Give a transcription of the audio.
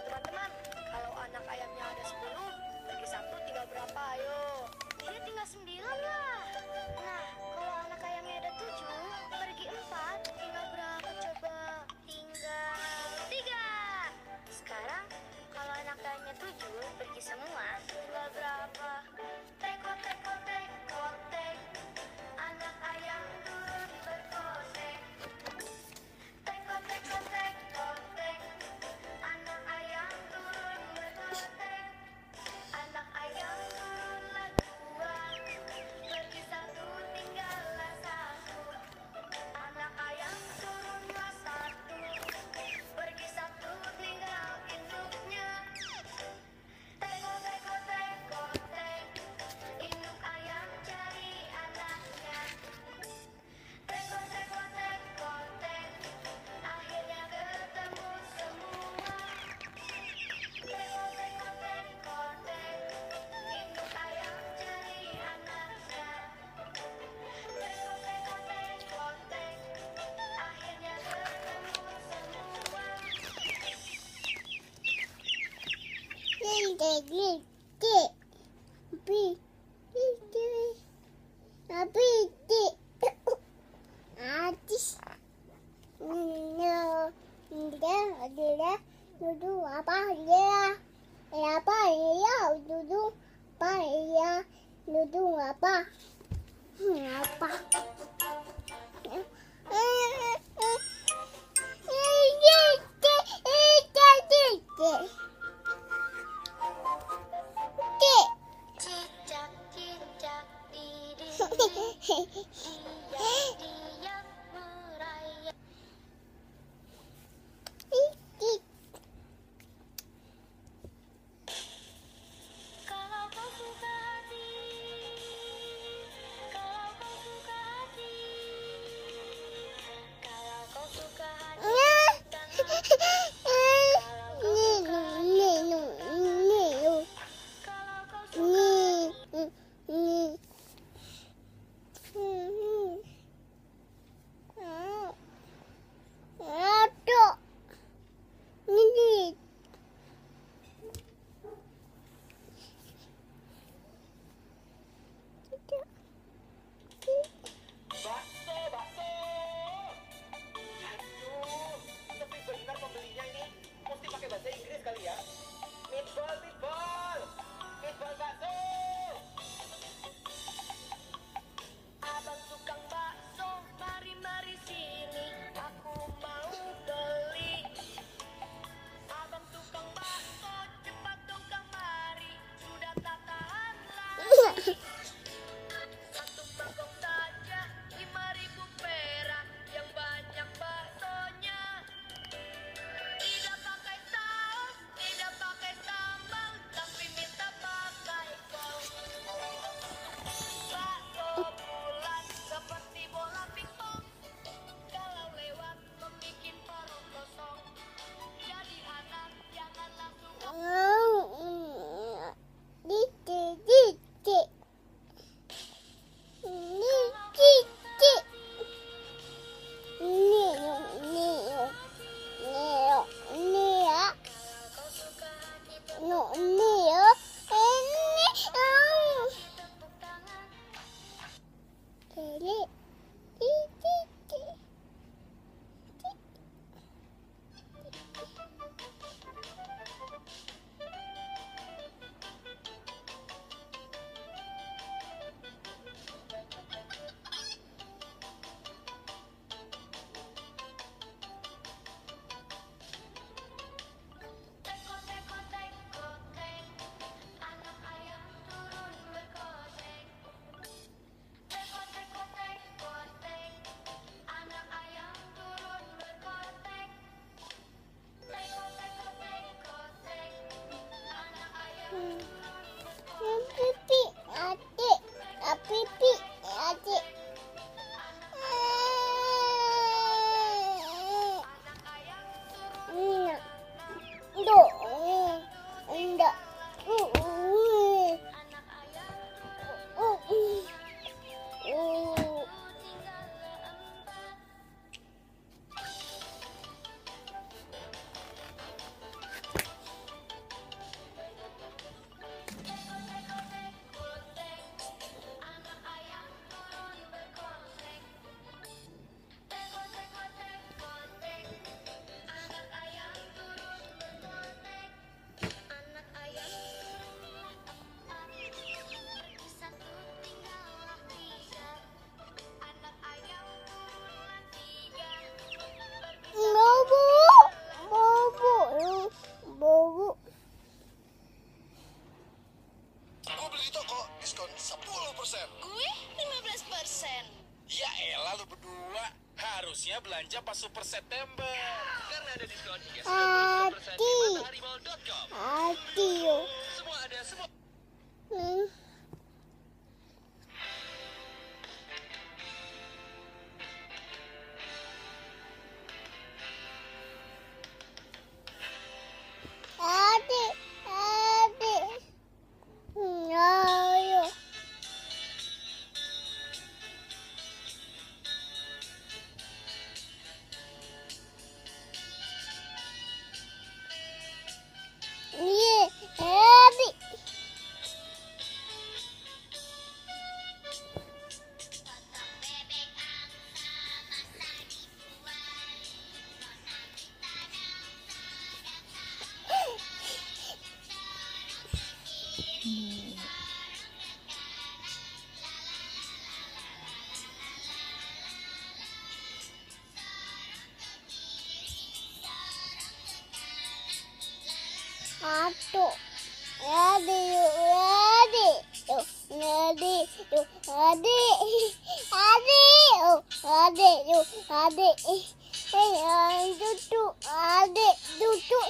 Teman-teman, kalau anak ayamnya ada 10, pergi 1 tinggal berapa ayo? Dia tinggal 9 lah. Nah, kalau anak ayamnya ada 7, pergi 4, tinggal berapa coba? Tinggal 3. Sekarang, kalau anak ayamnya 7, pergi semua, tinggal berapa? Teko, teko, teko, tek. Anak ayam turun berkotek. Teko, teko, teko, tek. Anak ayam turun berkotek. Anak ayam turunlah 2, pergi 1 tinggallah 1. Anak ayam turunlah 1, pergi 1 tinggal induknya. Teko, teko, teko, tek. Induk ayam cari anaknya. Teko, teko, teko, tek. Akhirnya ketemu semua. Teko, teko, teko, tek. Induk ayam cari anaknya. Teko, teko, teko, tek. Akhirnya ketemu semua. Cicak, cicak di dinding, diam-diam merayap. Kalau kau suka hati, kalau kau suka lo berdua harusnya belanja pas Super September. Karena ada diskon hingga 90% di mataharimall.com. Semua ada, semua. Adik, duduk.